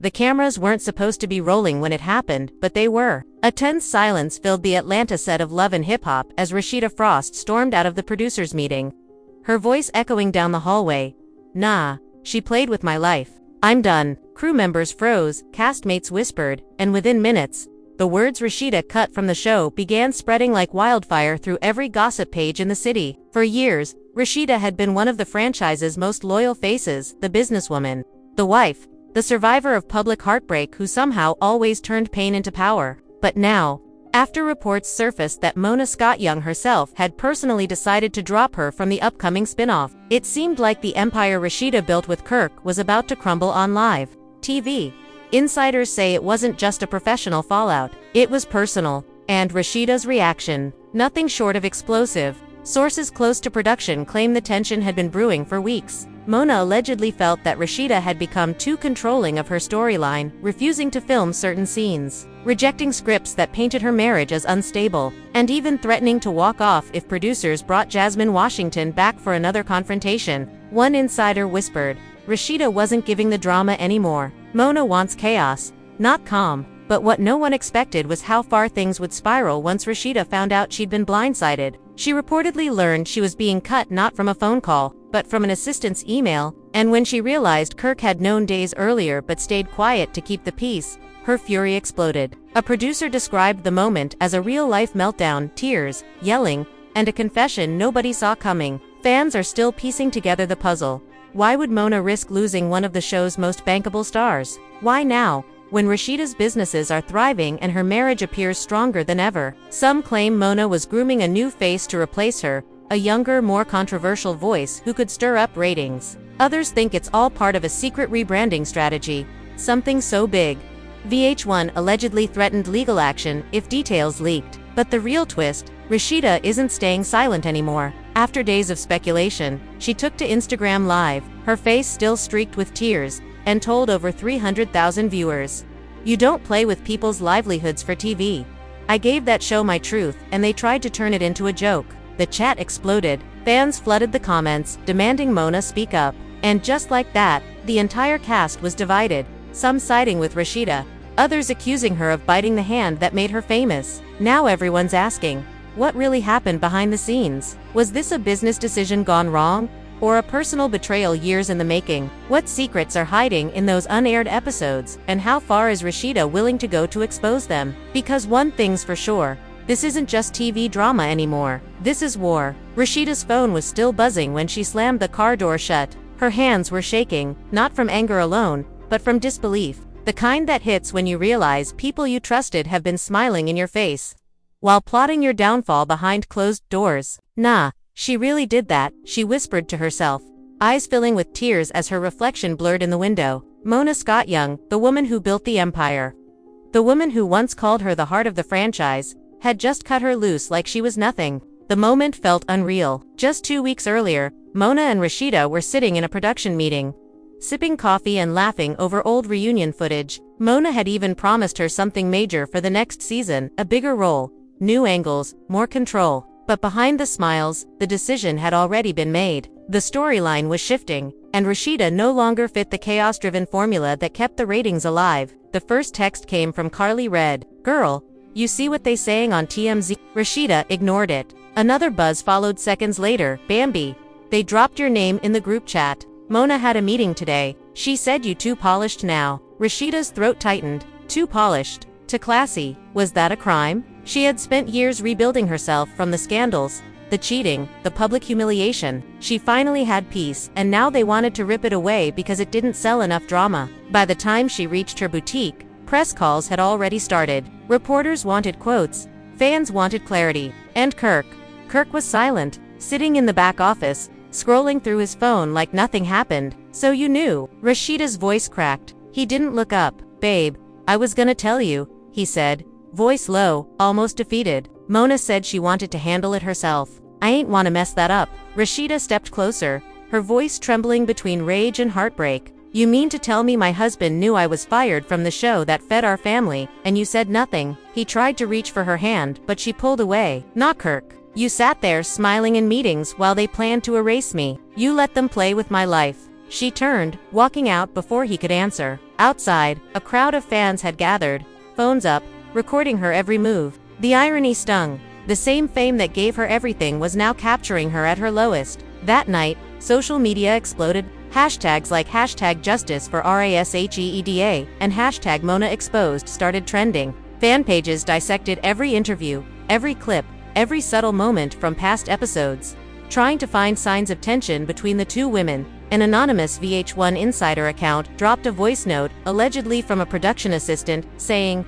The cameras weren't supposed to be rolling when it happened, but they were. A tense silence filled the Atlanta set of Love and Hip Hop as Rasheeda Frost stormed out of the producers' meeting, her voice echoing down the hallway. "Nah, she played with my life. I'm done." Crew members froze, castmates whispered, and within minutes, the words Rasheeda cut from the show began spreading like wildfire through every gossip page in the city. For years, Rasheeda had been one of the franchise's most loyal faces, the businesswoman, the wife, the survivor of public heartbreak who somehow always turned pain into power. But now, after reports surfaced that Mona Scott-Young herself had personally decided to drop her from the upcoming spin-off, it seemed like the empire Rasheeda built with Kirk was about to crumble on live TV. Insiders say it wasn't just a professional fallout, it was personal, and Rasheeda's reaction, nothing short of explosive. Sources close to production claim the tension had been brewing for weeks. Mona allegedly felt that Rasheeda had become too controlling of her storyline, refusing to film certain scenes, rejecting scripts that painted her marriage as unstable, and even threatening to walk off if producers brought Jasmine Washington back for another confrontation. One insider whispered, "Rasheeda wasn't giving the drama anymore. Mona wants chaos, not calm." But what no one expected was how far things would spiral once Rasheeda found out she'd been blindsided. She reportedly learned she was being cut not from a phone call, but from an assistant's email, and when she realized Kirk had known days earlier but stayed quiet to keep the peace, her fury exploded. A producer described the moment as a real-life meltdown, tears, yelling, and a confession nobody saw coming. Fans are still piecing together the puzzle. Why would Mona risk losing one of the show's most bankable stars? Why now, when Rasheeda's businesses are thriving and her marriage appears stronger than ever? Some claim Mona was grooming a new face to replace her, a younger, more controversial voice who could stir up ratings. Others think it's all part of a secret rebranding strategy, something so big. VH1 allegedly threatened legal action if details leaked. But the real twist, Rasheeda isn't staying silent anymore. After days of speculation, she took to Instagram Live, her face still streaked with tears, and told over 300,000 viewers, "You don't play with people's livelihoods for TV. I gave that show my truth, and they tried to turn it into a joke." The chat exploded. Fans flooded the comments, demanding Mona speak up. And just like that, the entire cast was divided, some siding with Rasheeda, others accusing her of biting the hand that made her famous. Now everyone's asking, what really happened behind the scenes? Was this a business decision gone wrong? Or a personal betrayal years in the making? What secrets are hiding in those unaired episodes, and how far is Rasheeda willing to go to expose them? Because one thing's for sure, this isn't just TV drama anymore. This is war. Rasheeda's phone was still buzzing when she slammed the car door shut. Her hands were shaking, not from anger alone, but from disbelief. The kind that hits when you realize people you trusted have been smiling in your face, while plotting your downfall behind closed doors. Nah, she really did that, she whispered to herself, eyes filling with tears as her reflection blurred in the window. Mona Scott-Young, the woman who built the empire, the woman who once called her the heart of the franchise, had just cut her loose like she was nothing. The moment felt unreal. Just 2 weeks earlier, Mona and Rasheeda were sitting in a production meeting, sipping coffee and laughing over old reunion footage. Mona had even promised her something major for the next season, a bigger role, new angles, more control. But behind the smiles, the decision had already been made. The storyline was shifting, and Rasheeda no longer fit the chaos-driven formula that kept the ratings alive. The first text came from Carly Red. "Girl, you see what they saying on TMZ?" Rasheeda ignored it. Another buzz followed seconds later. "Bambi, they dropped your name in the group chat. Mona had a meeting today. She said you too polished now." Rasheeda's throat tightened. Too polished? To classy? Was that a crime? She had spent years rebuilding herself from the scandals, the cheating, the public humiliation. She finally had peace, and now they wanted to rip it away because it didn't sell enough drama. By the time she reached her boutique, press calls had already started. Reporters wanted quotes, fans wanted clarity, and Kirk was silent, sitting in the back office, scrolling through his phone like nothing happened. "So you knew?" Rasheeda's voice cracked. He didn't look up. "Babe, I was gonna tell you," he said, voice low, almost defeated. "Mona said she wanted to handle it herself. I ain't wanna mess that up." Rasheeda stepped closer, her voice trembling between rage and heartbreak. "You mean to tell me my husband knew I was fired from the show that fed our family, and you said nothing?" He tried to reach for her hand, but she pulled away. "Not Kirk. You sat there smiling in meetings while they planned to erase me. You let them play with my life." She turned, walking out before he could answer. Outside, a crowd of fans had gathered, phones up, recording her every move. The irony stung. The same fame that gave her everything was now capturing her at her lowest. That night, social media exploded. Hashtags like #justice for Rasheeda and #MonaExposed started trending. Fan pages dissected every interview, every clip, every subtle moment from past episodes, trying to find signs of tension between the two women. An anonymous VH1 insider account dropped a voice note, allegedly from a production assistant, saying,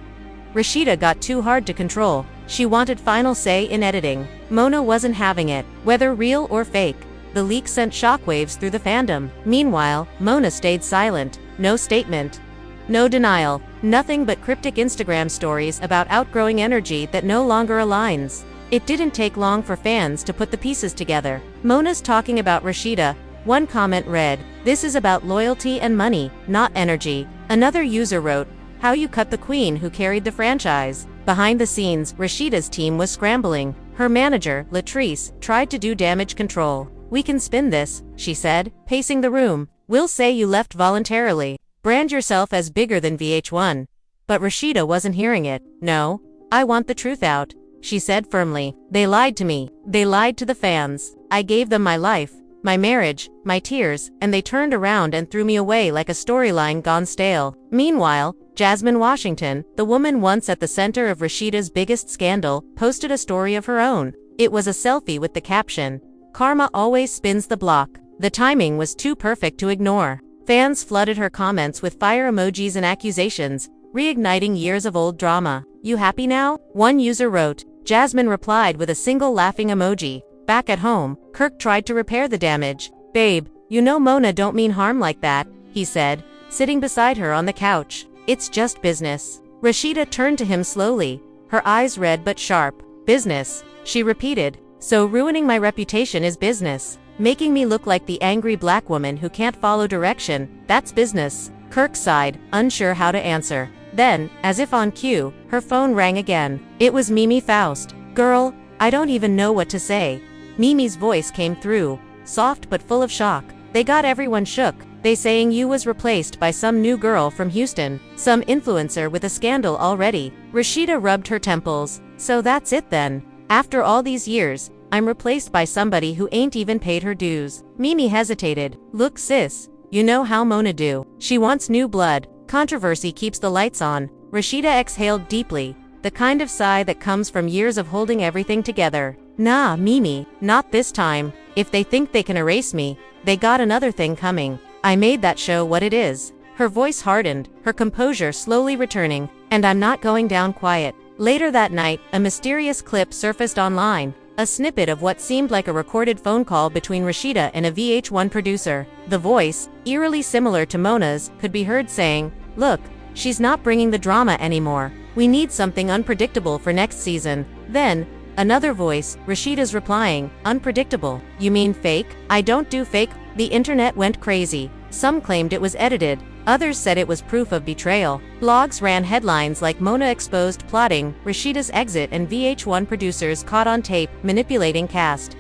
"Rasheeda got too hard to control. She wanted final say in editing. Mona wasn't having it, whether real or fake." The leak sent shockwaves through the fandom. Meanwhile, Mona stayed silent. No statement. No denial. Nothing but cryptic Instagram stories about outgrowing energy that no longer aligns. It didn't take long for fans to put the pieces together. Mona's talking about Rasheeda. One comment read, "This is about loyalty and money, not energy." Another user wrote, "How you cut the queen who carried the franchise." Behind the scenes, Rasheeda's team was scrambling. Her manager, Latrice, tried to do damage control. "We can spin this," she said, pacing the room. "We'll say you left voluntarily. Brand yourself as bigger than VH1. But Rasheeda wasn't hearing it. "No. I want the truth out," she said firmly. "They lied to me. They lied to the fans. I gave them my life, my marriage, my tears, and they turned around and threw me away like a storyline gone stale." Meanwhile, Jasmine Washington, the woman once at the center of Rasheeda's biggest scandal, posted a story of her own. It was a selfie with the caption, "Karma always spins the block." The timing was too perfect to ignore. Fans flooded her comments with fire emojis and accusations, reigniting years of old drama. "You happy now?" one user wrote. Jasmine replied with a single laughing emoji. Back at home, Kirk tried to repair the damage. "Babe, you know Mona don't mean harm like that," he said, sitting beside her on the couch. "It's just business." Rasheeda turned to him slowly, her eyes red but sharp. "Business," she repeated. "So ruining my reputation is business. Making me look like the angry black woman who can't follow direction, that's business." Kirk sighed, unsure how to answer. Then, as if on cue, her phone rang again. It was Mimi Faust. "Girl, I don't even know what to say." Mimi's voice came through, soft but full of shock. "They got everyone shook. They saying you was replaced by some new girl from Houston, some influencer with a scandal already." Rasheeda rubbed her temples. "So that's it then. After all these years, I'm replaced by somebody who ain't even paid her dues." Mimi hesitated. "Look sis, you know how Mona do. She wants new blood. Controversy keeps the lights on." Rasheeda exhaled deeply, the kind of sigh that comes from years of holding everything together. "Nah, Mimi, not this time. If they think they can erase me, they got another thing coming. I made that show what it is." Her voice hardened, her composure slowly returning. "And I'm not going down quiet." Later that night, a mysterious clip surfaced online. A snippet of what seemed like a recorded phone call between Rasheeda and a VH1 producer. The voice, eerily similar to Mona's, could be heard saying, "Look, she's not bringing the drama anymore. We need something unpredictable for next season." Then, another voice, Rasheeda's replying, "Unpredictable? You mean fake?" "I don't do fake." The internet went crazy. Some claimed it was edited. Others said it was proof of betrayal. Blogs ran headlines like "Mona exposed plotting, Rasheeda's exit and VH1 producers caught on tape, manipulating cast."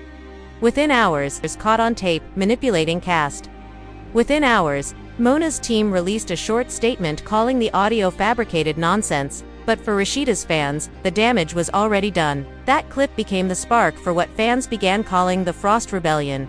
Within hours, Mona's team released a short statement calling the audio fabricated nonsense, but for Rasheeda's fans, the damage was already done. That clip became the spark for what fans began calling the Frost Rebellion.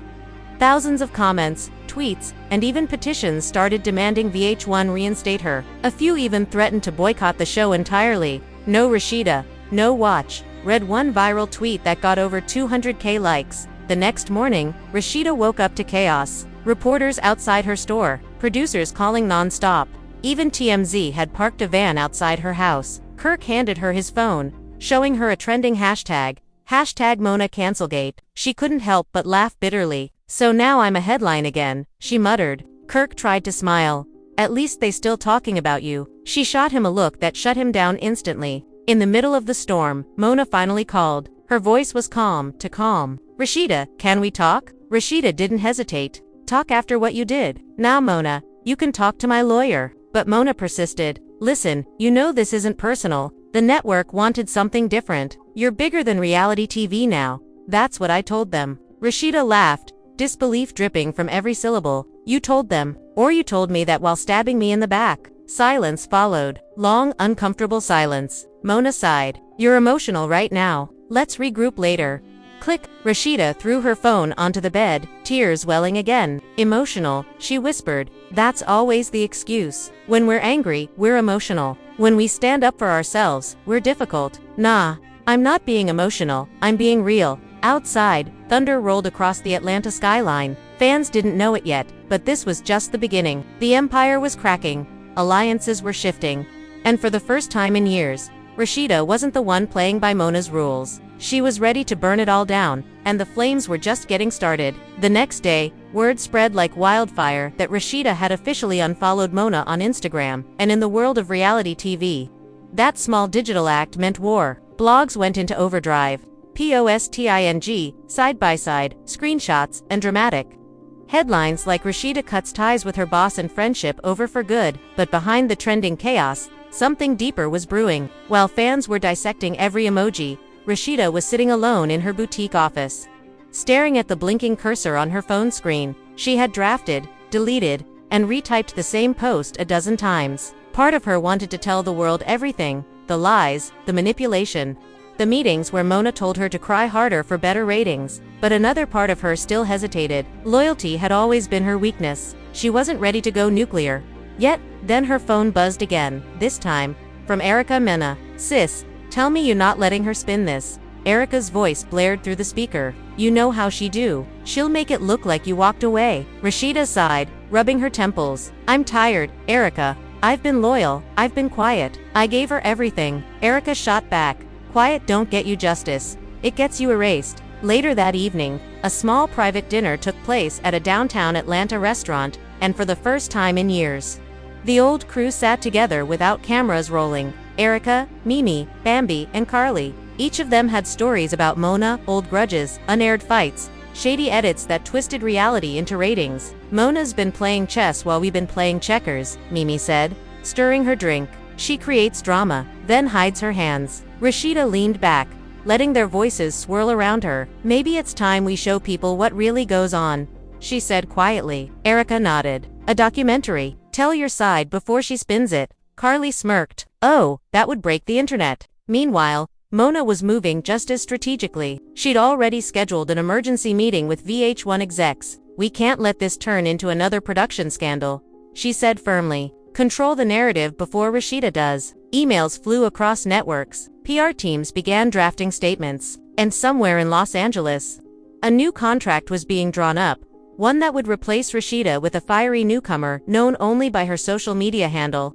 Thousands of comments, tweets, and even petitions started demanding VH1 reinstate her. A few even threatened to boycott the show entirely. "No Rasheeda, no watch," read one viral tweet that got over 200K likes. The next morning, Rasheeda woke up to chaos. Reporters outside her store, producers calling non-stop. Even TMZ had parked a van outside her house. Kirk handed her his phone, showing her a trending hashtag, #MonaCancelgate. She couldn't help but laugh bitterly. "So now I'm a headline again," she muttered. Kirk tried to smile. "At least they still talking about you." She shot him a look that shut him down instantly. In the middle of the storm, Mona finally called. Her voice was calm. "Rasheeda, can we talk?" Rasheeda didn't hesitate. "Talk after what you did." "Now Mona, you can talk to my lawyer." But Mona persisted. "Listen, you know this isn't personal. The network wanted something different. You're bigger than reality TV now." "That's what I told them." Rasheeda laughed, disbelief dripping from every syllable. You told them. Or you told me that while stabbing me in the back. Silence followed. Long, uncomfortable silence. Mona sighed. You're emotional right now. Let's regroup later. Click. Rasheeda threw her phone onto the bed, tears welling again. Emotional, she whispered. That's always the excuse. When we're angry, we're emotional. When we stand up for ourselves, we're difficult. Nah, I'm not being emotional, I'm being real. Outside, thunder rolled across the Atlanta skyline. Fans didn't know it yet, but this was just the beginning. The empire was cracking. Alliances were shifting. And for the first time in years, Rasheeda wasn't the one playing by Mona's rules. She was ready to burn it all down, and the flames were just getting started. The next day, word spread like wildfire that Rasheeda had officially unfollowed Mona on Instagram, and in the world of reality TV, that small digital act meant war. Blogs went into overdrive. Posting, side-by-side, screenshots, and dramatic headlines like Rasheeda cuts ties with her boss and friendship over for good, but behind the trending chaos, something deeper was brewing. While fans were dissecting every emoji, Rasheeda was sitting alone in her boutique office. Staring at the blinking cursor on her phone screen, she had drafted, deleted, and retyped the same post a dozen times. Part of her wanted to tell the world everything, the lies, the manipulation, the meetings where Mona told her to cry harder for better ratings, but another part of her still hesitated. Loyalty had always been her weakness. She wasn't ready to go nuclear. Yet, then her phone buzzed again, this time, from Erica Mena. Sis, tell me you're not letting her spin this. Erica's voice blared through the speaker. You know how she do. She'll make it look like you walked away. Rasheeda sighed, rubbing her temples. I'm tired, Erica. I've been loyal. I've been quiet. I gave her everything. Erica shot back. Quiet don't get you justice. It gets you erased. Later that evening, a small private dinner took place at a downtown Atlanta restaurant, and for the first time in years, the old crew sat together without cameras rolling. Erica, Mimi, Bambi, and Carly. Each of them had stories about Mona, old grudges, unaired fights, shady edits that twisted reality into ratings. Mona's been playing chess while we've been playing checkers, Mimi said, stirring her drink. She creates drama, then hides her hands. Rasheeda leaned back, letting their voices swirl around her. Maybe it's time we show people what really goes on, she said quietly. Erica nodded. A documentary. Tell your side before she spins it. Carly smirked. Oh, that would break the internet. Meanwhile, Mona was moving just as strategically. She'd already scheduled an emergency meeting with VH1 execs. We can't let this turn into another production scandal, she said firmly. Control the narrative before Rasheeda does. Emails flew across networks. PR teams began drafting statements. And somewhere in Los Angeles, a new contract was being drawn up, one that would replace Rasheeda with a fiery newcomer known only by her social media handle.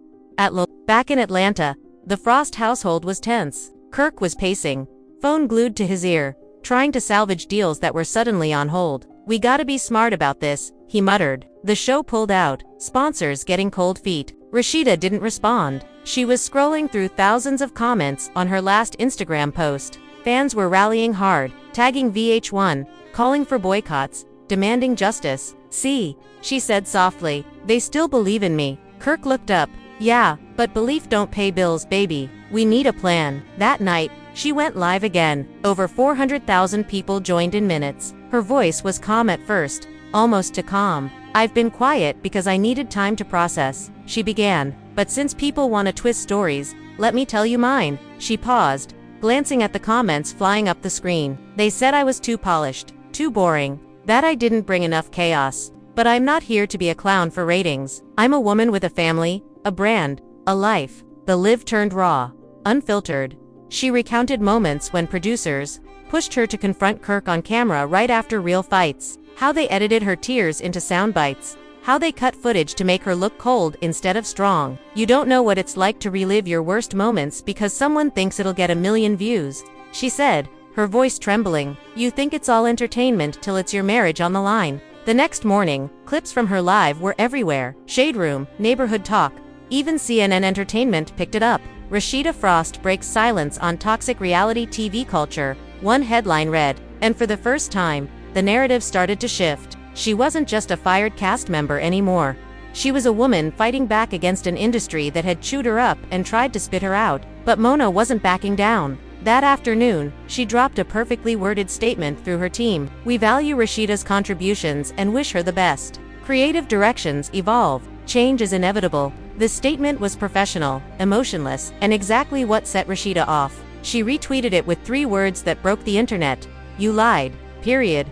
Back in Atlanta, the Frost household was tense. Kirk was pacing, phone glued to his ear, trying to salvage deals that were suddenly on hold. We gotta be smart about this, he muttered. The show pulled out, sponsors getting cold feet. Rasheeda didn't respond. She was scrolling through thousands of comments on her last Instagram post. Fans were rallying hard, tagging VH1, calling for boycotts, demanding justice. See, she said softly, they still believe in me. Kirk looked up. Yeah, but belief don't pay bills, baby. We need a plan. That night, she went live again. Over 400,000 people joined in minutes. Her voice was calm at first, almost too calm. I've been quiet because I needed time to process, she began. But since people want to twist stories, let me tell you mine. She paused, glancing at the comments flying up the screen. They said I was too polished, too boring, that I didn't bring enough chaos. But I'm not here to be a clown for ratings. I'm a woman with a family, a brand, a life. The live turned raw, unfiltered. She recounted moments when producers pushed her to confront Kirk on camera right after real fights. How they edited her tears into sound bites. How they cut footage to make her look cold instead of strong. You don't know what it's like to relive your worst moments because someone thinks it'll get 1 million views, she said, her voice trembling. You think it's all entertainment till it's your marriage on the line. The next morning, clips from her live were everywhere. Shade Room, Neighborhood Talk, even CNN Entertainment picked it up. Rasheeda Frost breaks silence on toxic reality TV culture, one headline read, and for the first time, the narrative started to shift. She wasn't just a fired cast member anymore. She was a woman fighting back against an industry that had chewed her up and tried to spit her out. But Mona wasn't backing down. That afternoon, she dropped a perfectly worded statement through her team. "We value Rasheeda's contributions and wish her the best. Creative directions evolve. Change is inevitable." This statement was professional, emotionless, and exactly what set Rasheeda off. She retweeted it with 3 words that broke the internet. "You lied. Period."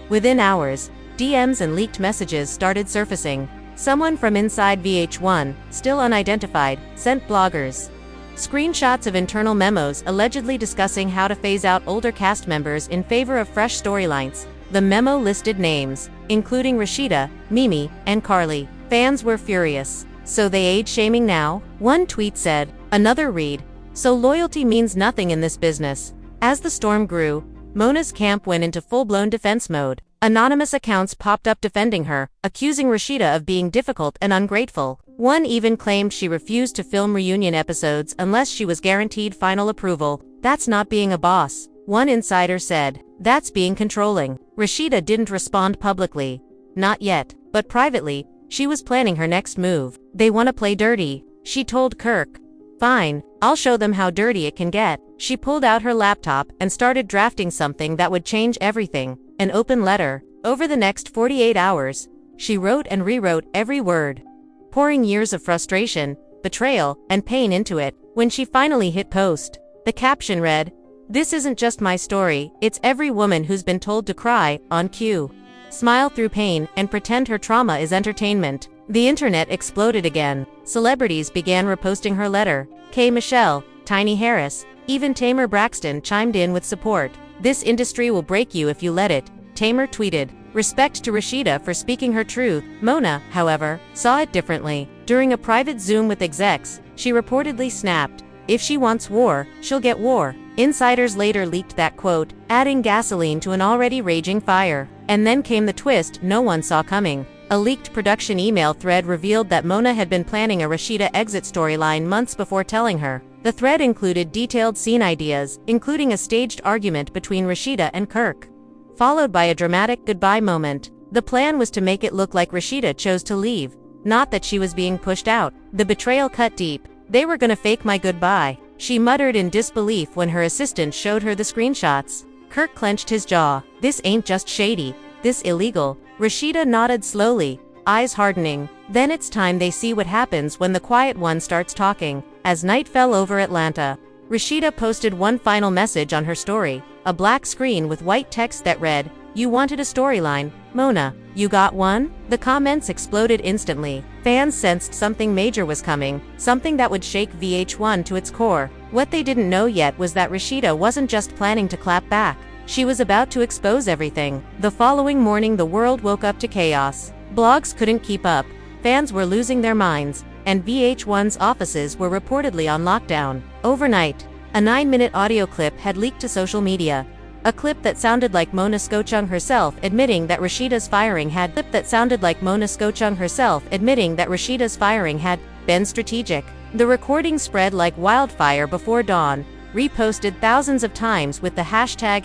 Within hours, DMs and leaked messages started surfacing. Someone from inside VH1, still unidentified, sent bloggers screenshots of internal memos allegedly discussing how to phase out older cast members in favor of fresh storylines. The memo listed names, including Rasheeda, Mimi, and Carly. Fans were furious. "So they age-shaming now?" One tweet said. Another read, "So loyalty means nothing in this business." As the storm grew, Mona's camp went into full-blown defense mode. Anonymous accounts popped up defending her, accusing Rasheeda of being difficult and ungrateful. One even claimed she refused to film reunion episodes unless she was guaranteed final approval. "That's not being a boss," one insider said. "That's being controlling." Rasheeda didn't respond publicly. Not yet, but privately, she was planning her next move. "They want to play dirty," she told Kirk. "Fine, I'll show them how dirty it can get." She pulled out her laptop and started drafting something that would change everything. An open letter. Over the next 48 hours, she wrote and rewrote every word, pouring years of frustration, betrayal, and pain into it. When she finally hit post, the caption read, "This isn't just my story, it's every woman who's been told to cry, on cue. Smile through pain, and pretend her trauma is entertainment." The internet exploded again. Celebrities began reposting her letter. K. Michelle, Tiny Harris, even Tamer Braxton chimed in with support. "This industry will break you if you let it," Tamer tweeted. Respect to Rasheeda for speaking her truth. Mona, however, saw it differently. During a private Zoom with execs, she reportedly snapped, "If she wants war, she'll get war." Insiders later leaked that quote, adding gasoline to an already raging fire. And then came the twist no one saw coming. A leaked production email thread revealed that Mona had been planning a Rasheeda exit storyline months before telling her. The thread included detailed scene ideas, including a staged argument between Rasheeda and Kirk, followed by a dramatic goodbye moment. The plan was to make it look like Rasheeda chose to leave, not that she was being pushed out. The betrayal cut deep. "They were gonna fake my goodbye," she muttered in disbelief when her assistant showed her the screenshots. Kirk clenched his jaw. "This ain't just shady, this illegal." Rasheeda nodded slowly, eyes hardening. Then it's time they see what happens when the quiet one starts talking. As night fell over Atlanta, Rasheeda posted one final message on her story, a black screen with white text that read, "You wanted a storyline, Mona. You got one?" The comments exploded instantly. Fans sensed something major was coming, something that would shake VH1 to its core. What they didn't know yet was that Rasheeda wasn't just planning to clap back. She was about to expose everything. The following morning the world woke up to chaos. Blogs couldn't keep up, fans were losing their minds, and VH1's offices were reportedly on lockdown. Overnight, a 9-minute audio clip had leaked to social media. A clip that sounded like Mona Skochung herself admitting that Rasheeda's firing had been strategic. The recording spread like wildfire before dawn, reposted thousands of times with the hashtag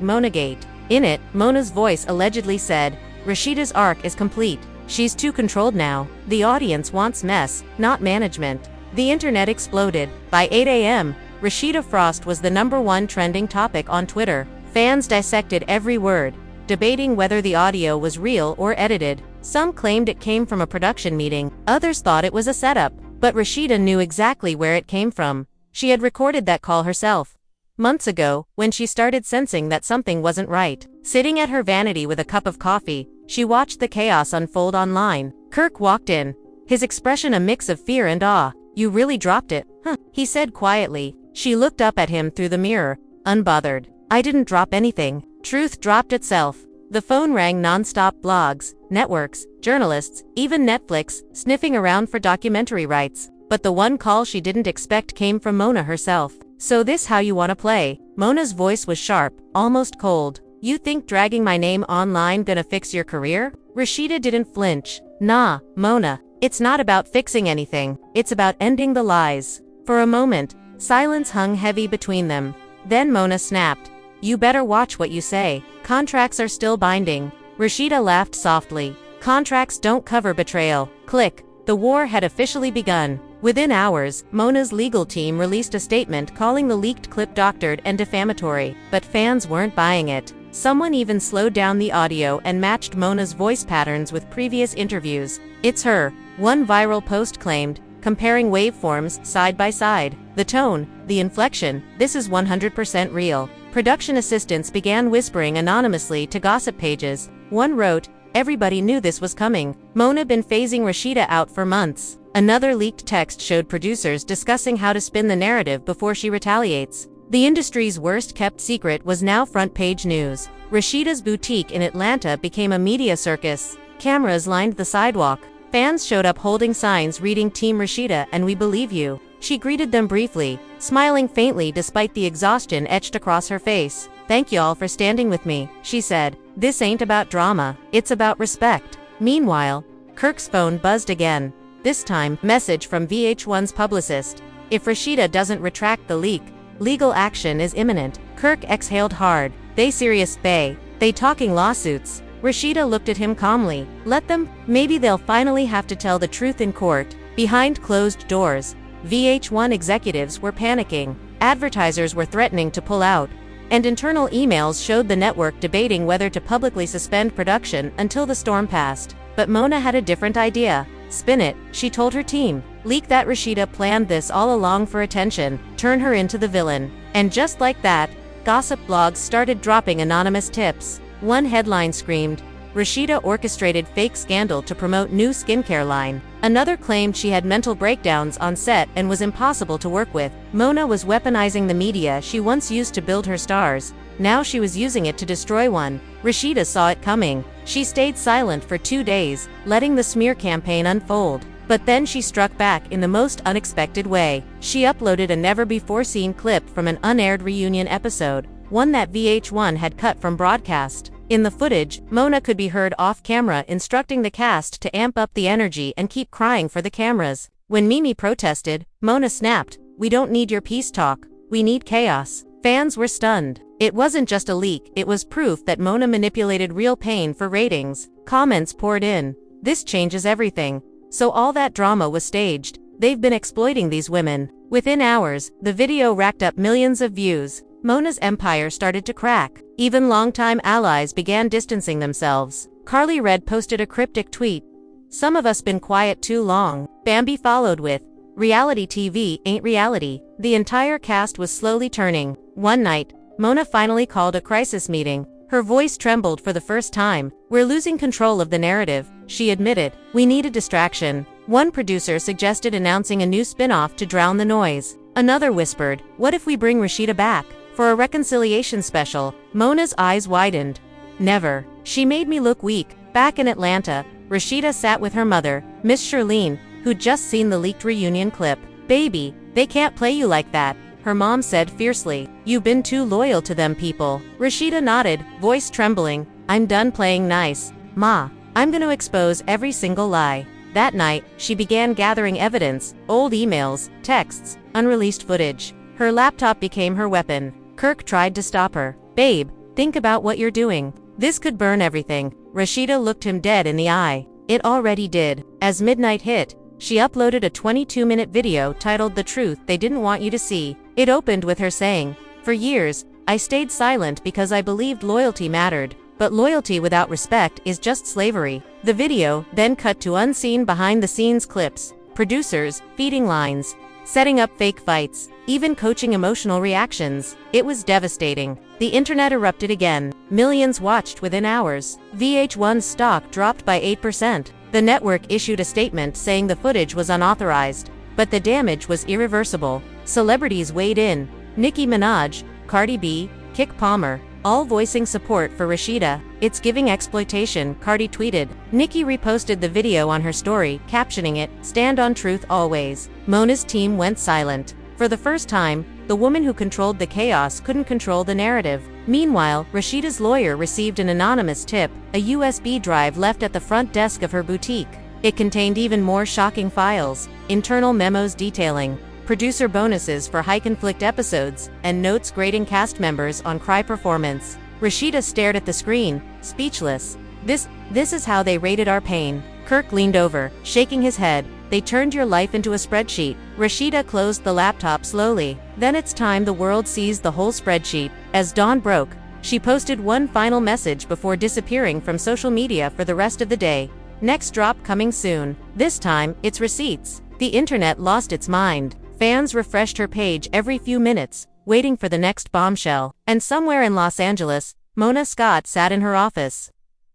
#MonaGate. In it, Mona's voice allegedly said, "Rasheeda's arc is complete. She's too controlled now. The audience wants mess, not management." The internet exploded. By 8 a.m., Rasheeda Frost was the #1 trending topic on Twitter. Fans dissected every word, debating whether the audio was real or edited. Some claimed it came from a production meeting, others thought it was a setup. But Rasheeda knew exactly where it came from. She had recorded that call herself months ago, when she started sensing that something wasn't right. Sitting at her vanity with a cup of coffee, she watched the chaos unfold online. Kirk walked in, his expression a mix of fear and awe. "You really dropped it, huh?" he said quietly. She looked up at him through the mirror, unbothered. "I didn't drop anything." Truth dropped itself. The phone rang non-stop. Blogs, networks, journalists, even Netflix, sniffing around for documentary rights. But the one call she didn't expect came from Mona herself. "So this how you wanna play?" Mona's voice was sharp, almost cold. "You think dragging my name online gonna fix your career?" Rasheeda didn't flinch. "Nah, Mona, it's not about fixing anything. It's about ending the lies." For a moment, silence hung heavy between them. Then Mona snapped, "You better watch what you say. Contracts are still binding." Rasheeda laughed softly. "Contracts don't cover betrayal." Click. The war had officially begun. Within hours, Mona's legal team released a statement calling the leaked clip doctored and defamatory, but fans weren't buying it. Someone even slowed down the audio and matched Mona's voice patterns with previous interviews. "It's her," one viral post claimed, comparing waveforms side by side. "The tone, the inflection, this is 100% real." Production assistants began whispering anonymously to gossip pages. One wrote, "Everybody knew this was coming. Mona been phasing Rasheeda out for months." Another leaked text showed producers discussing how to spin the narrative before she retaliates. The industry's worst-kept secret was now front-page news. Rasheeda's boutique in Atlanta became a media circus. Cameras lined the sidewalk. Fans showed up holding signs reading "Team Rasheeda and we believe you." She greeted them briefly, smiling faintly despite the exhaustion etched across her face. "Thank y'all for standing with me," she said. "This ain't about drama, it's about respect." Meanwhile, Kirk's phone buzzed again. This time, message from VH1's publicist. If Rasheeda doesn't retract the leak, legal action is imminent. Kirk exhaled hard. "They serious, they talking lawsuits?" Rasheeda looked at him calmly. "Let them, maybe they'll finally have to tell the truth in court." Behind closed doors, VH1 executives were panicking. Advertisers were threatening to pull out. And internal emails showed the network debating whether to publicly suspend production until the storm passed. But Mona had a different idea. "Spin it," she told her team. "Leak that Rasheeda planned this all along for attention, turn her into the villain." And just like that, gossip blogs started dropping anonymous tips. One headline screamed, "Rasheeda orchestrated fake scandal to promote new skincare line." Another claimed she had mental breakdowns on set and was impossible to work with. Mona was weaponizing the media she once used to build her stars. Now she was using it to destroy one. Rasheeda saw it coming. She stayed silent for 2 days, letting the smear campaign unfold. But then she struck back in the most unexpected way. She uploaded a never-before-seen clip from an unaired reunion episode, one that VH1 had cut from broadcast. In the footage, Mona could be heard off-camera instructing the cast to amp up the energy and keep crying for the cameras. When Mimi protested, Mona snapped, "We don't need your peace talk, we need chaos." Fans were stunned. It wasn't just a leak, it was proof that Mona manipulated real pain for ratings. Comments poured in. "This changes everything. So all that drama was staged. They've been exploiting these women." Within hours, the video racked up millions of views. Mona's empire started to crack. Even longtime allies began distancing themselves. Carly Red posted a cryptic tweet. "Some of us been quiet too long." Bambi followed with, "Reality TV ain't reality." The entire cast was slowly turning. One night, Mona finally called a crisis meeting. Her voice trembled for the first time. "We're losing control of the narrative," she admitted. "We need a distraction." One producer suggested announcing a new spin-off to drown the noise. Another whispered, "What if we bring Rasheeda back for a reconciliation special?" Mona's eyes widened. "Never. She made me look weak." Back in Atlanta, Rasheeda sat with her mother, Miss Shirlene, who'd just seen the leaked reunion clip. "Baby, they can't play you like that," her mom said fiercely. "You've been too loyal to them people." Rasheeda nodded, voice trembling. "I'm done playing nice, Ma. I'm gonna expose every single lie." That night, she began gathering evidence, old emails, texts, unreleased footage. Her laptop became her weapon. Kirk tried to stop her. "Babe, think about what you're doing. This could burn everything." Rasheeda looked him dead in the eye. It already did. As midnight hit, she uploaded a 22-minute video titled "The Truth They Didn't Want You to See." It opened with her saying, "For years, I stayed silent because I believed loyalty mattered. But loyalty without respect is just slavery." The video then cut to unseen behind-the-scenes clips, producers, feeding lines, setting up fake fights, even coaching emotional reactions. It was devastating. The internet erupted again. Millions watched within hours. VH1's stock dropped by 8%. The network issued a statement saying the footage was unauthorized, but the damage was irreversible. Celebrities weighed in. Nicki Minaj, Cardi B, Kik Palmer, all voicing support for Rasheeda. "It's giving exploitation," Cardi tweeted. Nicki reposted the video on her story, captioning it, "Stand on truth always." Mona's team went silent. For the first time, the woman who controlled the chaos couldn't control the narrative. Meanwhile, Rasheeda's lawyer received an anonymous tip, a USB drive left at the front desk of her boutique. It contained even more shocking files, internal memos detailing producer bonuses for high-conflict episodes, and notes grading cast members on cry performance. Rasheeda stared at the screen, speechless. This is how they rated our pain." Kirk leaned over, shaking his head. they turned your life into a spreadsheet. Rasheeda closed the laptop slowly. Then it's time the world sees the whole spreadsheet. As dawn broke, she posted one final message before disappearing from social media for the rest of the day. Next drop coming soon. This time, it's receipts. The internet lost its mind. Fans refreshed her page every few minutes, waiting for the next bombshell. And somewhere in Los Angeles, Mona Scott sat in her office.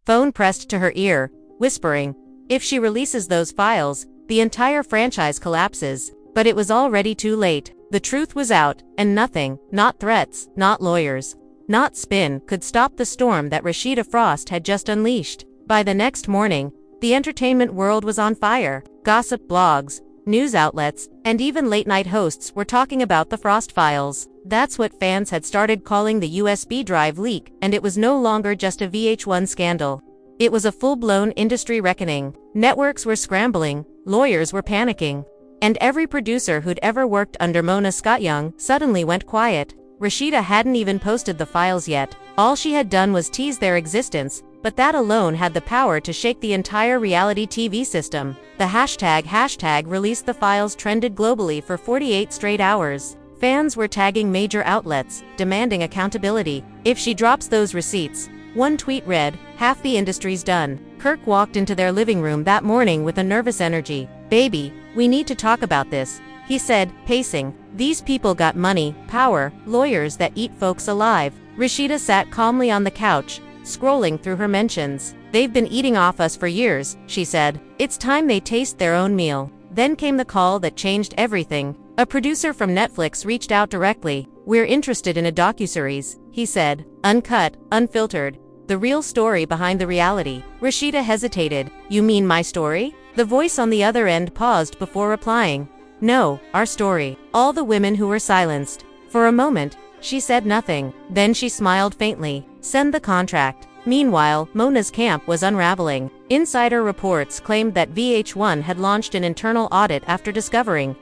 Phone pressed to her ear, whispering, if she releases those files, the entire franchise collapses. But it was already too late. The truth was out, and nothing, not threats, not lawyers, not spin, could stop the storm that Rasheeda Frost had just unleashed. By the next morning, the entertainment world was on fire. Gossip blogs, news outlets, and even late-night hosts were talking about the Frost files. That's what fans had started calling the USB drive leak, and it was no longer just a VH1 scandal. It was a full-blown industry reckoning. Networks were scrambling, lawyers were panicking, and every producer who'd ever worked under Mona Scott Young suddenly went quiet. Rasheeda hadn't even posted the files yet. All she had done was tease their existence, but that alone had the power to shake the entire reality TV system. The hashtag release the files trended globally for 48 straight hours. Fans were tagging major outlets, demanding accountability. If she drops those receipts, one tweet read, half the industry's done. Kirk walked into their living room that morning with a nervous energy. Baby, we need to talk about this, he said, pacing. These people got money, power, lawyers that eat folks alive. Rasheeda sat calmly on the couch, scrolling through her mentions. They've been eating off us for years, she said. It's time they taste their own meal. Then came the call that changed everything. A producer from Netflix reached out directly. We're interested in a docuseries, he said. Uncut, unfiltered. The real story behind the reality. Rasheeda hesitated. You mean my story? The voice on the other end paused before replying. No, our story. All the women who were silenced. For a moment, she said nothing. Then she smiled faintly. Send the contract. Meanwhile, Mona's camp was unraveling. Insider reports claimed that VH1 had launched an internal audit after discovering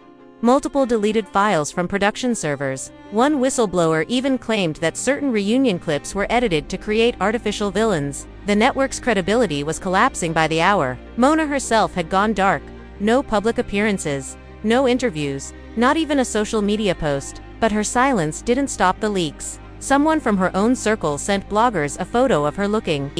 multiple deleted files from production servers. One whistleblower even claimed that certain reunion clips were edited to create artificial villains. The network's credibility was collapsing by the hour. Mona herself had gone dark. No public appearances. No interviews. Not even a social media post. But her silence didn't stop the leaks. Someone from her own circle sent bloggers a photo of her looking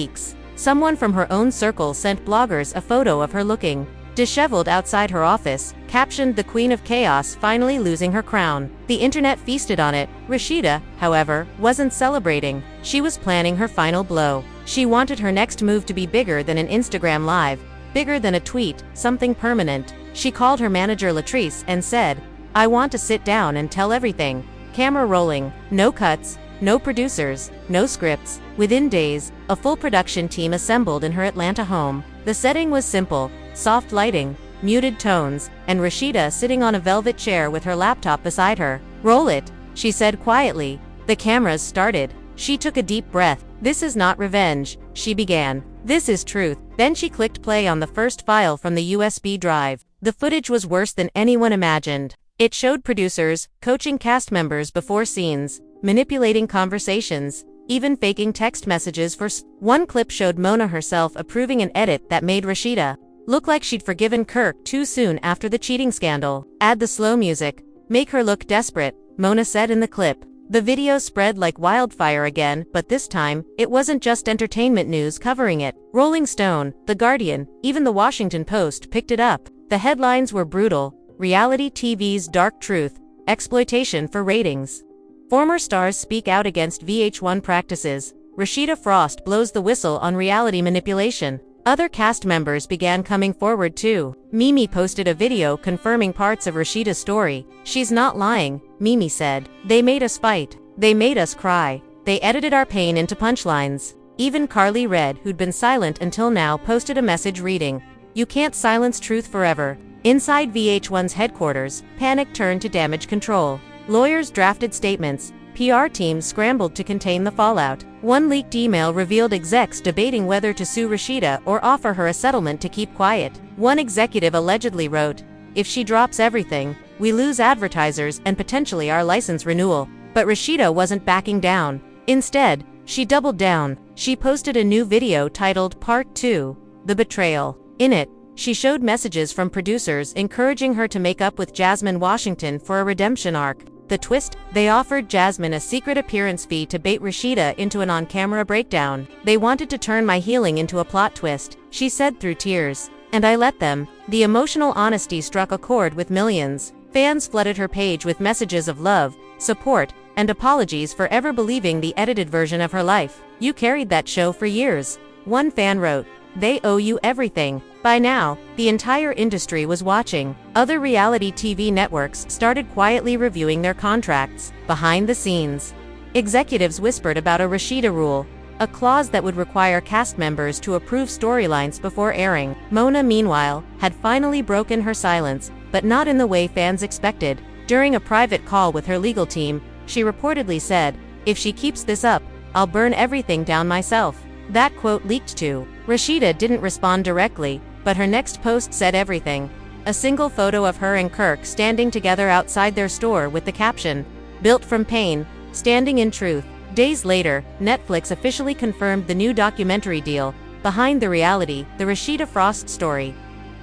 disheveled outside her office, captioned the Queen of Chaos finally losing her crown. The internet feasted on it. Rasheeda, however, wasn't celebrating. She was planning her final blow. She wanted her next move to be bigger than an Instagram live, bigger than a tweet, something permanent. She called her manager Latrice and said, I want to sit down and tell everything. Camera rolling, no cuts, no producers, no scripts. Within days, a full production team assembled in her Atlanta home. The setting was simple, soft lighting, muted tones, and Rasheeda sitting on a velvet chair with her laptop beside her. Roll it, she said quietly. The cameras started. She took a deep breath. This is not revenge, she began. This is truth. Then she clicked play on the first file from the USB drive. The footage was worse than anyone imagined. It showed producers coaching cast members before scenes, manipulating conversations, even faking text messages for one clip showed Mona herself approving an edit that made Rasheeda look like she'd forgiven Kirk too soon after the cheating scandal. Add the slow music. Make her look desperate, Mona said in the clip. The video spread like wildfire again, but this time, it wasn't just entertainment news covering it. Rolling Stone, The Guardian, even the Washington Post picked it up. The headlines were brutal. Reality TV's dark truth. Exploitation for ratings. Former stars speak out against VH1 practices. Rasheeda Frost blows the whistle on reality manipulation. Other cast members began coming forward too. Mimi posted a video confirming parts of Rasheeda's story. She's not lying, Mimi said. They made us fight. They made us cry. They edited our pain into punchlines. Even Carly Red, who'd been silent until now, posted a message reading, You can't silence truth forever. Inside VH1's headquarters, panic turned to damage control. Lawyers drafted statements. PR teams scrambled to contain the fallout. One leaked email revealed execs debating whether to sue Rasheeda or offer her a settlement to keep quiet. One executive allegedly wrote, If she drops everything, we lose advertisers and potentially our license renewal. But Rasheeda wasn't backing down. Instead, she doubled down. She posted a new video titled Part 2, The Betrayal. In it, She showed messages from producers encouraging her to make up with Jasmine Washington for a redemption arc. The twist? They offered Jasmine a secret appearance fee to bait Rasheeda into an on-camera breakdown. They wanted to turn my healing into a plot twist, she said through tears. And I let them. The emotional honesty struck a chord with millions. Fans flooded her page with messages of love, support, and apologies for ever believing the edited version of her life. You carried that show for years. One fan wrote, "They owe you everything." By now, the entire industry was watching. Other reality TV networks started quietly reviewing their contracts. Behind the scenes, executives whispered about a Rasheeda rule, a clause that would require cast members to approve storylines before airing. Mona, meanwhile, had finally broken her silence, but not in the way fans expected. During a private call with her legal team, she reportedly said, "If she keeps this up, I'll burn everything down myself." That quote leaked too. Rasheeda didn't respond directly, but her next post said everything. A single photo of her and Kirk standing together outside their store with the caption, "Built from pain, standing in truth." Days later, Netflix officially confirmed the new documentary deal, Behind the Reality, the Rasheeda Frost story.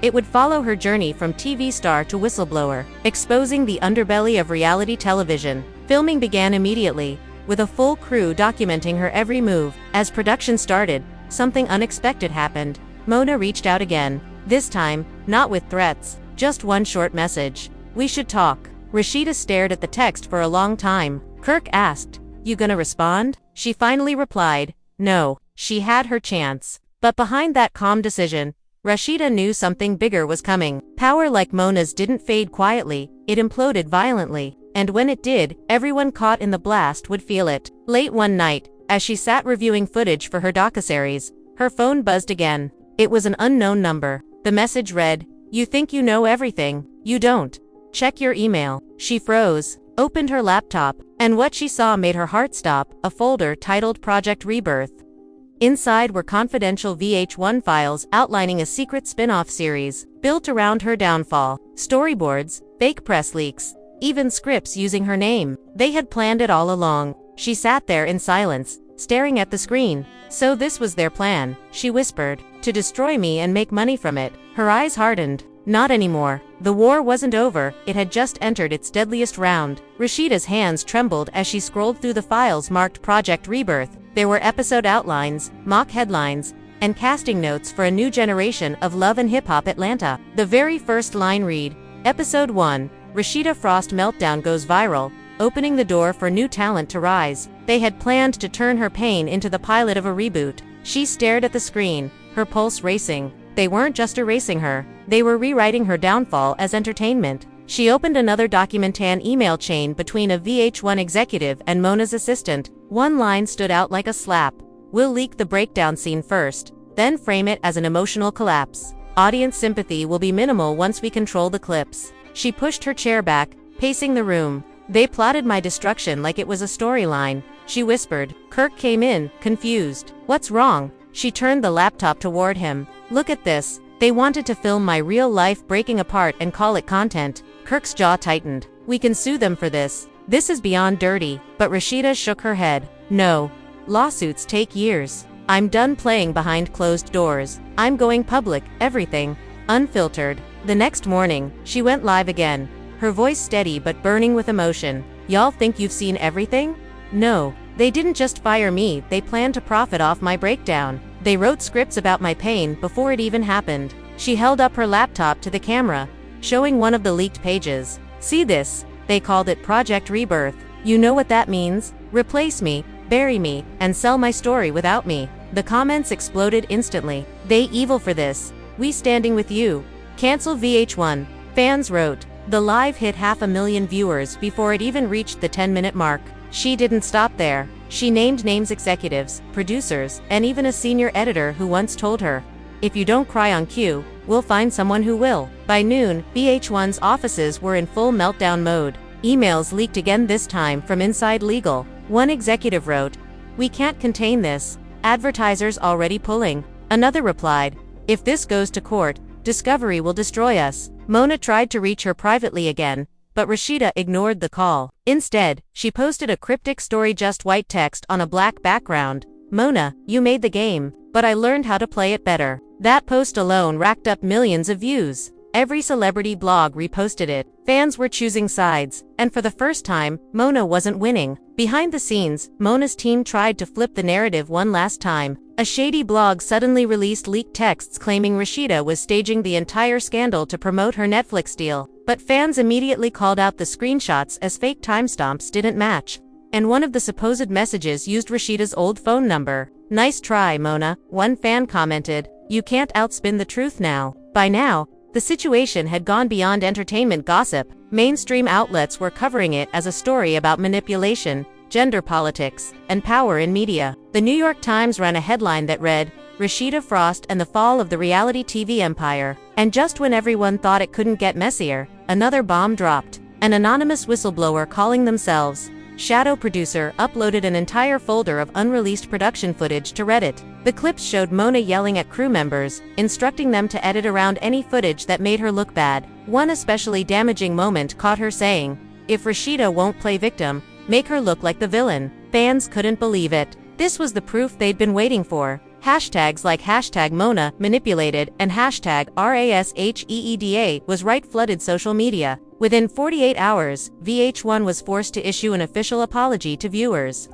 It would follow her journey from TV star to whistleblower, exposing the underbelly of reality television. Filming began immediately, with a full crew documenting her every move. As production started, something unexpected happened. Mona reached out again, this time, not with threats, just one short message. "We should talk." Rasheeda stared at the text for a long time. Kirk asked, "You gonna respond?" She finally replied, "No." She had her chance. But behind that calm decision, Rasheeda knew something bigger was coming. Power like Mona's didn't fade quietly, it imploded violently. And when it did, everyone caught in the blast would feel it. Late one night, as she sat reviewing footage for her docuseries, her phone buzzed again. It was an unknown number. The message read, "You think you know everything. You don't. Check your email." She froze, opened her laptop, and what she saw made her heart stop, a folder titled Project Rebirth. Inside were confidential VH1 files outlining a secret spin-off series, built around her downfall. Storyboards, fake press leaks, even scripts using her name. They had planned it all along. She sat there in silence, staring at the screen. "So this was their plan," she whispered. "To destroy me and make money from it." Her eyes hardened. Not anymore. The war wasn't over, it had just entered its deadliest round. Rasheeda's hands trembled as she scrolled through the files marked Project Rebirth. There were episode outlines, mock headlines, and casting notes for a new generation of Love and Hip Hop Atlanta. The very first line read, Episode 1, Rasheeda Frost meltdown goes viral, opening the door for new talent to rise. They had planned to turn her pain into the pilot of a reboot. She stared at the screen, her pulse racing. They weren't just erasing her, they were rewriting her downfall as entertainment. She opened another Documentan email chain between a VH1 executive and Mona's assistant. One line stood out like a slap. "We'll leak the breakdown scene first, then frame it as an emotional collapse. Audience sympathy will be minimal once we control the clips." She pushed her chair back, pacing the room. "They plotted my destruction like it was a storyline," she whispered. Kirk came in, confused. "What's wrong?" She turned the laptop toward him. "Look at this. They wanted to film my real life breaking apart and call it content." Kirk's jaw tightened. "We can sue them for this. This is beyond dirty." But Rasheeda shook her head. "No. Lawsuits take years. I'm done playing behind closed doors. I'm going public, everything. Unfiltered." The next morning, she went live again, her voice steady but burning with emotion. "Y'all think you've seen everything? No. They didn't just fire me, they planned to profit off my breakdown. They wrote scripts about my pain before it even happened." She held up her laptop to the camera, showing one of the leaked pages. "See this? They called it Project Rebirth. You know what that means? Replace me, bury me, and sell my story without me." The comments exploded instantly. "They evil for this. We standing with you. Cancel VH1. Fans wrote. The live hit 500,000 viewers before it even reached the 10-minute mark. She didn't stop there. She named names, executives, producers, and even a senior editor who once told her, "If you don't cry on cue, we'll find someone who will." By noon, VH1's offices were in full meltdown mode. Emails leaked again, this time from inside legal. One executive wrote, "We can't contain this. Advertisers already pulling." Another replied, "If this goes to court, Discovery will destroy us." Mona tried to reach her privately again, but Rasheeda ignored the call. Instead, she posted a cryptic story, just white text on a black background. "Mona, you made the game, but I learned how to play it better." That post alone racked up millions of views. Every celebrity blog reposted it. Fans were choosing sides, and for the first time, Mona wasn't winning. Behind the scenes, Mona's team tried to flip the narrative one last time. A shady blog suddenly released leaked texts claiming Rasheeda was staging the entire scandal to promote her Netflix deal. But fans immediately called out the screenshots as fake timestamps didn't match. And one of the supposed messages used Rasheeda's old phone number. "Nice try, Mona," one fan commented. "You can't outspin the truth now." By now, the situation had gone beyond entertainment gossip. Mainstream outlets were covering it as a story about manipulation, gender politics, and power in media. The New York Times ran a headline that read, "Rasheeda Frost and the Fall of the Reality TV Empire." And just when everyone thought it couldn't get messier, another bomb dropped. An anonymous whistleblower calling themselves Shadow Producer uploaded an entire folder of unreleased production footage to Reddit. The clips showed Mona yelling at crew members, instructing them to edit around any footage that made her look bad. One especially damaging moment caught her saying, "If Rasheeda won't play victim, make her look like the villain." Fans couldn't believe it. This was the proof they'd been waiting for. Hashtags like #Mona manipulated and #RASHEEDA was right flooded social media. Within 48 hours, VH1 was forced to issue an official apology to viewers,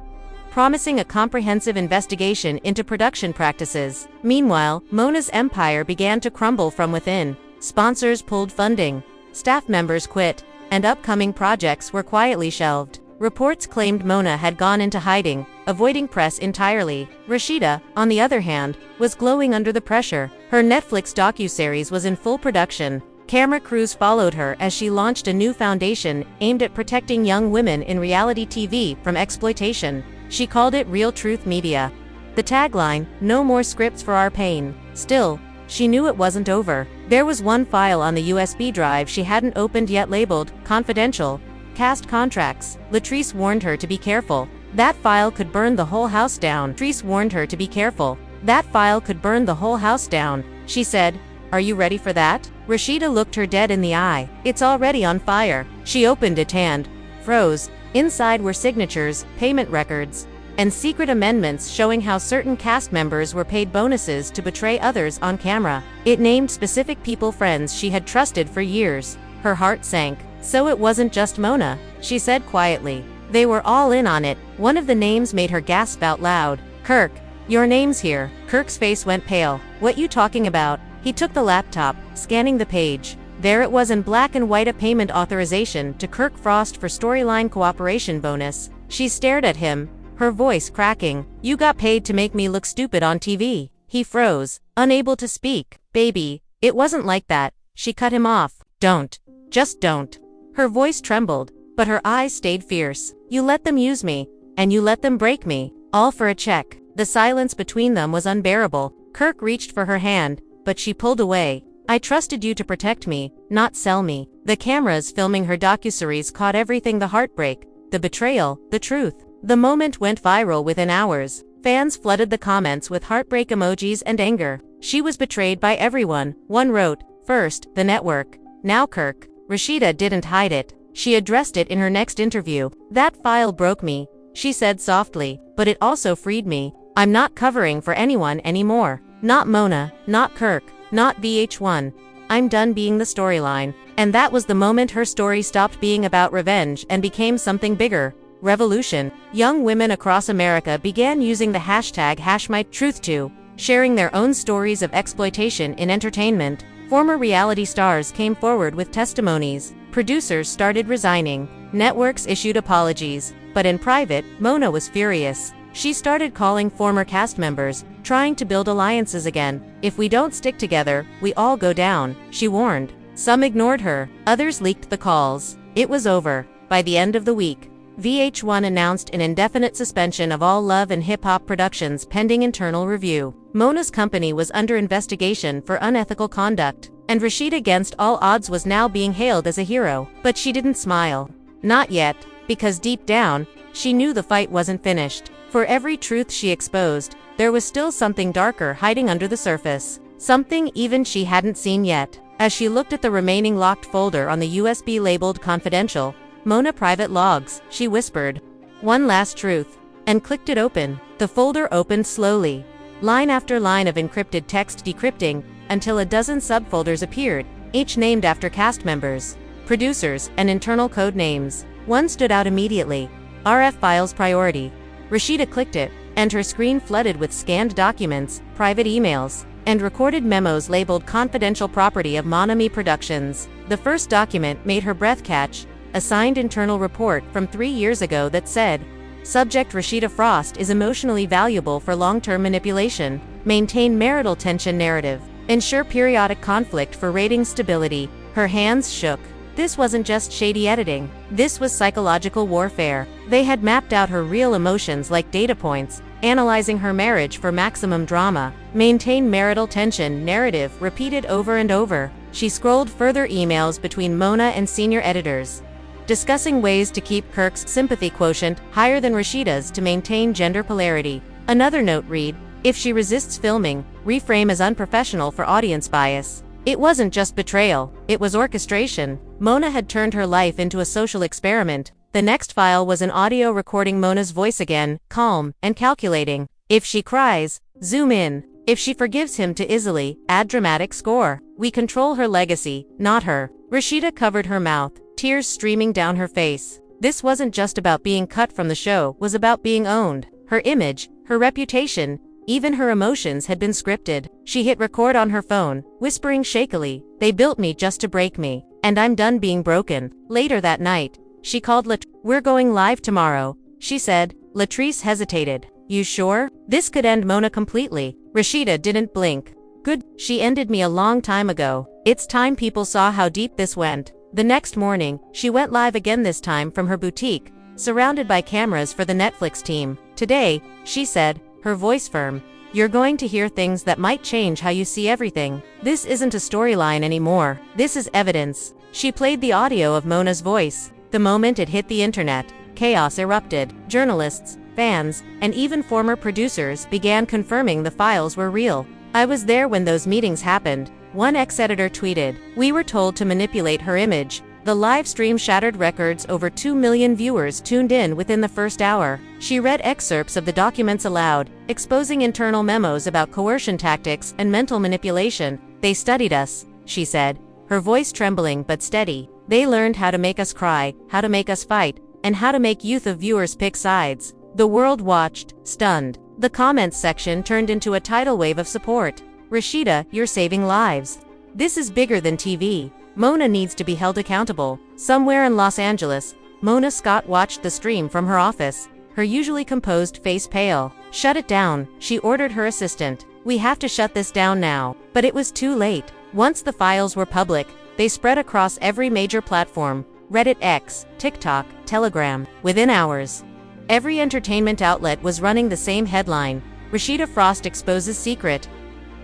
promising a comprehensive investigation into production practices. Meanwhile, Mona's empire began to crumble from within. Sponsors pulled funding, staff members quit, and upcoming projects were quietly shelved. Reports claimed Mona had gone into hiding, avoiding press entirely. Rasheeda, on the other hand, was glowing under the pressure. Her Netflix docuseries was in full production. Camera crews followed her as she launched a new foundation aimed at protecting young women in reality TV from exploitation. She called it Real Truth Media. The tagline, "No more scripts for our pain." Still, she knew it wasn't over. There was one file on the USB drive she hadn't opened yet labeled, "Confidential." Cast contracts. Latrice warned her to be careful. That file could burn the whole house down. Latrice warned her to be careful. That file could burn the whole house down. She said, "Are you ready for that?" Rasheeda looked her dead in the eye. "It's already on fire." She opened it and froze. Inside were signatures, payment records, and secret amendments showing how certain cast members were paid bonuses to betray others on camera. It named specific people, friends she had trusted for years. Her heart sank. "So it wasn't just Mona," she said quietly. "They were all in on it." One of the names made her gasp out loud. "Kirk, your name's here." Kirk's face went pale. "What you talking about?" He took the laptop, scanning the page. There it was in black and white, a payment authorization to Kirk Frost for storyline cooperation bonus. She stared at him, her voice cracking. "You got paid to make me look stupid on TV." He froze, unable to speak. "Baby, it wasn't like that." She cut him off. "Don't. Just don't." Her voice trembled, but her eyes stayed fierce. "You let them use me, and you let them break me, all for a check." The silence between them was unbearable. Kirk reached for her hand, but she pulled away. "I trusted you to protect me, not sell me." The cameras filming her docuseries caught everything: the heartbreak, the betrayal, the truth. The moment went viral within hours. Fans flooded the comments with heartbreak emojis and anger. She was betrayed by everyone. One wrote, "First, the network. Now Kirk." Rasheeda didn't hide it. She addressed it in her next interview. "That file broke me," she said softly, "but it also freed me. I'm not covering for anyone anymore. Not Mona, not Kirk, not VH1. I'm done being the storyline." And that was the moment her story stopped being about revenge and became something bigger. Revolution. Young women across America began using the #MyTruth, sharing their own stories of exploitation in entertainment. Former reality stars came forward with testimonies. Producers started resigning. Networks issued apologies. But in private, Mona was furious. She started calling former cast members, trying to build alliances again. "If we don't stick together, we all go down," she warned. Some ignored her, others leaked the calls. It was over. By the end of the week, VH1 announced an indefinite suspension of all Love and Hip Hop productions pending internal review. Mona's company was under investigation for unethical conduct, and Rasheeda, against all odds, was now being hailed as a hero. But she didn't smile. Not yet, because deep down, she knew the fight wasn't finished. For every truth she exposed, there was still something darker hiding under the surface. Something even she hadn't seen yet. As she looked at the remaining locked folder on the USB labeled "Confidential," Mona private logs, she whispered, "One last truth," and clicked it open. The folder opened slowly. line after line of encrypted text decrypting, until a dozen subfolders appeared, each named after cast members, producers, and internal code names. One stood out immediately: RF Files Priority. Rasheeda clicked it, and her screen flooded with scanned documents, private emails, and recorded memos labeled Confidential Property of Mon Ami Productions. The first document made her breath catch: a signed internal report from 3 years ago that said, "Subject Rasheeda Frost is emotionally valuable for long-term manipulation. Maintain marital tension narrative. Ensure periodic conflict for rating stability." Her hands shook. This wasn't just shady editing. This was psychological warfare. They had mapped out her real emotions like data points, analyzing her marriage for maximum drama. Maintain marital tension narrative repeated over and over. She scrolled further emails between Mona and senior editors, discussing ways to keep Kirk's sympathy quotient higher than Rasheeda's to maintain gender polarity. Another note read, "If she resists filming, reframe as unprofessional for audience bias." It wasn't just betrayal, it was orchestration. Mona had turned her life into a social experiment. The next file was an audio recording Mona's voice again, calm and calculating. If she cries, zoom in. If she forgives him too easily, add dramatic score. We control her legacy, not her. Rasheeda covered her mouth, tears streaming down her face. This wasn't just about being cut from the show, it was about being owned. Her image, her reputation, even her emotions had been scripted. She hit record on her phone, whispering shakily, "They built me just to break me, and I'm done being broken." Later that night, she called "We're going live tomorrow," she said. Latrice hesitated. "You sure? This could end Mona completely." Rasheeda didn't blink. "Good. She ended me a long time ago. It's time people saw how deep this went." The next morning, she went live again, this time from her boutique, surrounded by cameras for the Netflix team. "Today," she said, her voice firm, "you're going to hear things that might change how you see everything. This isn't a storyline anymore. This is evidence." She played the audio of Mona's voice. The moment it hit the internet, chaos erupted. Journalists, fans, and even former producers began confirming the files were real. "I was there when those meetings happened," one ex-editor tweeted. "We were told to manipulate her image." The live stream shattered records. Over 2 million viewers tuned in within the first hour. She read excerpts of the documents aloud, exposing internal memos about coercion tactics and mental manipulation. "They studied us," she said, her voice trembling but steady. "They learned how to make us cry, how to make us fight, and how to make youth of viewers pick sides." The world watched, stunned. The comments section turned into a tidal wave of support. "Rasheeda, you're saving lives. This is bigger than TV. Mona needs to be held accountable." Somewhere in Los Angeles, Mona Scott watched the stream from her office, her usually composed face pale. "Shut it down," she ordered her assistant. "We have to shut this down now." But it was too late. Once the files were public, they spread across every major platform: Reddit, X, TikTok, Telegram. Within hours, every entertainment outlet was running the same headline: "Rasheeda Frost exposes secret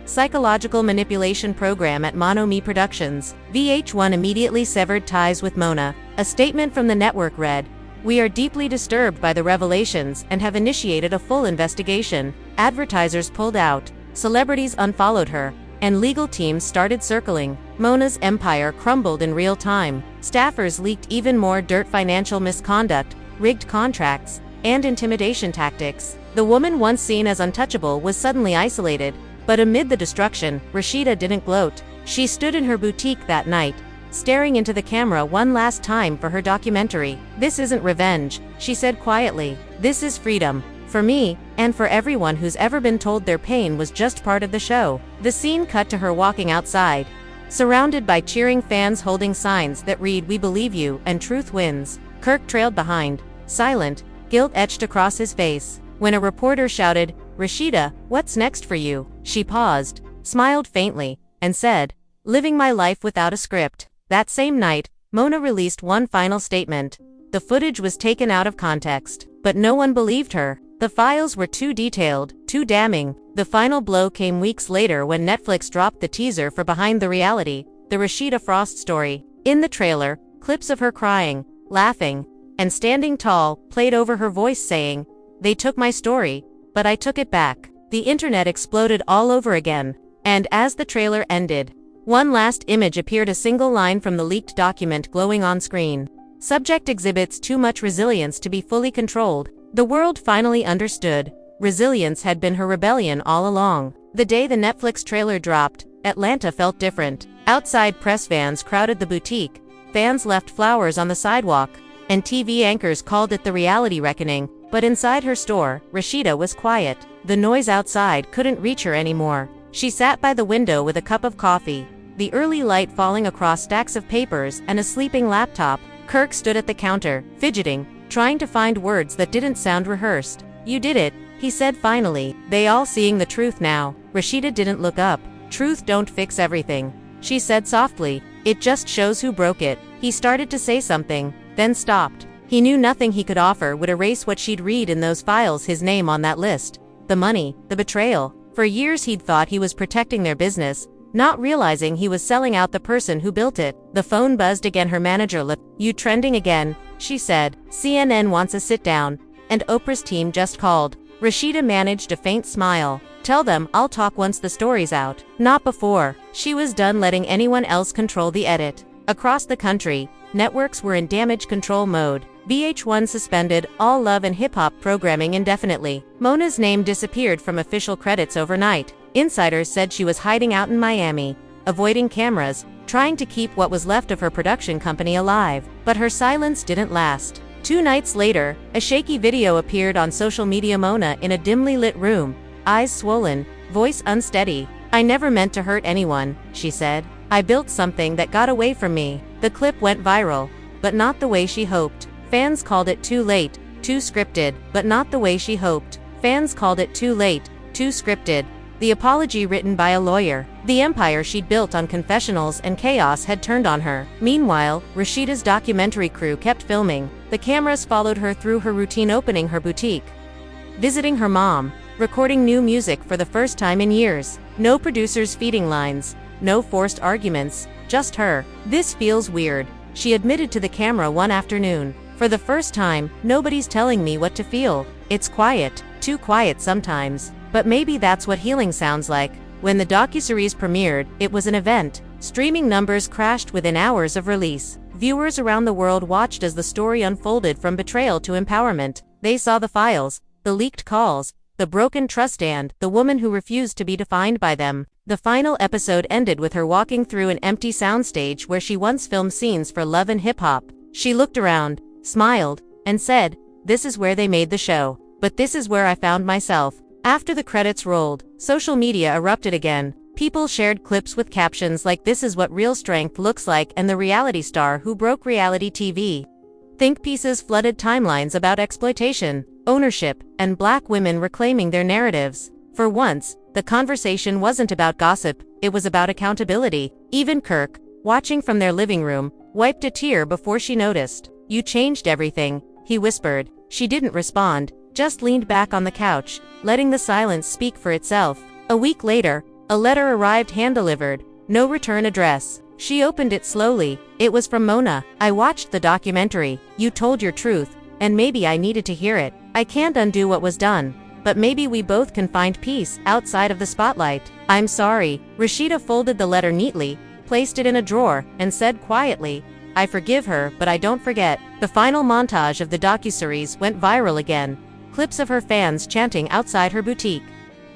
psychological manipulation program at Mon Ami Productions." VH1 immediately severed ties with Mona. A statement from the network read, "We are deeply disturbed by the revelations and have initiated a full investigation." Advertisers pulled out, celebrities unfollowed her, and legal teams started circling. Mona's empire crumbled in real time. Staffers leaked even more dirt: financial misconduct, rigged contracts, and intimidation tactics. The woman once seen as untouchable was suddenly isolated. But amid the destruction, Rasheeda didn't gloat. She stood in her boutique that night, staring into the camera one last time for her documentary. "This isn't revenge," she said quietly. "This is freedom. For me, and for everyone who's ever been told their pain was just part of the show." The scene cut to her walking outside, surrounded by cheering fans holding signs that read, "We believe you, and truth wins." Kirk trailed behind, silent, guilt etched across his face. When a reporter shouted, "Rasheeda, what's next for you?" she paused, smiled faintly, and said, "Living my life without a script." That same night, Mona released one final statement. The footage was taken out of context, but no one believed her. The files were too detailed, too damning. The final blow came weeks later when Netflix dropped the teaser for Behind the Reality, the Rasheeda Frost story. In the trailer, clips of her crying, laughing, and standing tall played over her voice saying, "They took my story, but I took it back." The internet exploded all over again. And as the trailer ended, one last image appeared: a single line from the leaked document glowing on screen. "Subject exhibits too much resilience to be fully controlled." The world finally understood. Resilience had been her rebellion all along. The day the Netflix trailer dropped, Atlanta felt different. Outside press vans crowded the boutique, fans left flowers on the sidewalk, and TV anchors called it the reality reckoning. But inside her store, Rasheeda was quiet. The noise outside couldn't reach her anymore. She sat by the window with a cup of coffee, the early light falling across stacks of papers and a sleeping laptop. Kirk stood at the counter, fidgeting, trying to find words that didn't sound rehearsed. "You did it," he said finally. "They all seeing the truth now." Rasheeda didn't look up. "Truth don't fix everything," she said softly. "It just shows who broke it." He started to say something, then stopped. He knew nothing he could offer would erase what she'd read in those files, his name on that list. The money, the betrayal. For years he'd thought he was protecting their business, not realizing he was selling out the person who built it. The phone buzzed again. Her manager looked. "You trending again," she said. "CNN wants a sit-down, and Oprah's team just called." Rasheeda managed a faint smile. "Tell them I'll talk once the story's out, not before." She was done letting anyone else control the edit. Across the country, networks were in damage control mode. VH1 suspended all Love and Hip Hop programming indefinitely. Mona's name disappeared from official credits overnight. Insiders said she was hiding out in Miami, avoiding cameras, trying to keep what was left of her production company alive. But her silence didn't last. 2 nights later, a shaky video appeared on social media. Mona in a dimly lit room, eyes swollen, voice unsteady. "I never meant to hurt anyone," she said. "I built something that got away from me." The clip went viral, but not the way she hoped. Fans called it too late, too scripted, but not the way she hoped. Fans called it too late, too scripted. The apology written by a lawyer. The empire she'd built on confessionals and chaos had turned on her. Meanwhile, Rasheeda's documentary crew kept filming. The cameras followed her through her routine, opening her boutique, visiting her mom, recording new music for the first time in years. No producers feeding lines, no forced arguments, just her. "This feels weird," she admitted to the camera one afternoon. "For the first time, nobody's telling me what to feel. It's quiet, too quiet sometimes. But maybe that's what healing sounds like." When the docuseries premiered, it was an event. Streaming numbers crashed within hours of release. Viewers around the world watched as the story unfolded from betrayal to empowerment. They saw the files, the leaked calls, the broken trust, and the woman who refused to be defined by them. The final episode ended with her walking through an empty soundstage where she once filmed scenes for Love and Hip Hop. She looked around, smiled, and said, "This is where they made the show. But this is where I found myself." After the credits rolled, social media erupted again. People shared clips with captions like "This is what real strength looks like" and "The reality star who broke reality TV." Think pieces flooded timelines about exploitation, ownership, and Black women reclaiming their narratives. For once, the conversation wasn't about gossip, it was about accountability. Even Kirk, watching from their living room, wiped a tear before she noticed. "You changed everything," he whispered. She didn't respond, just leaned back on the couch, letting the silence speak for itself. A week later, a letter arrived hand-delivered, no return address. She opened it slowly. It was from Mona. "I watched the documentary. You told your truth, and maybe I needed to hear it. I can't undo what was done, but maybe we both can find peace outside of the spotlight. I'm sorry." Rasheeda folded the letter neatly, placed it in a drawer, and said quietly, "I forgive her, but I don't forget." The final montage of the docuseries went viral again. Clips of her fans chanting outside her boutique,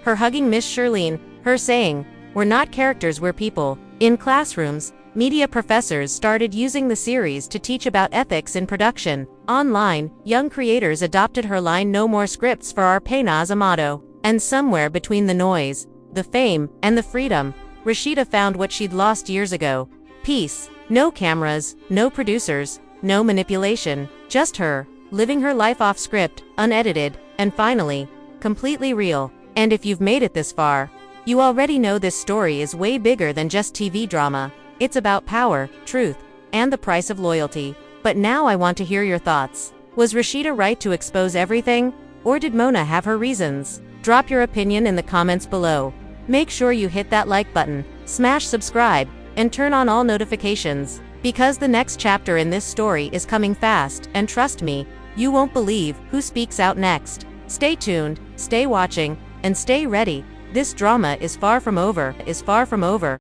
her hugging Miss Shirlene, her saying, "We're not characters, we're people." In classrooms, media professors started using the series to teach about ethics in production. Online, young creators adopted her line, "No more scripts for our pena," as a motto. And somewhere between the noise, the fame, and the freedom, Rasheeda found what she'd lost years ago. Peace. No cameras, no producers, no manipulation. Just her, living her life off script, unedited, and finally, completely real. And if you've made it this far, you already know this story is way bigger than just TV drama. It's about power, truth, and the price of loyalty. But now I want to hear your thoughts. Was Rasheeda right to expose everything? Or did Mona have her reasons? Drop your opinion in the comments below. Make sure you hit that like button, smash subscribe, and turn on all notifications. Because the next chapter in this story is coming fast, and trust me, you won't believe who speaks out next. Stay tuned, stay watching, and stay ready. This drama is far from over.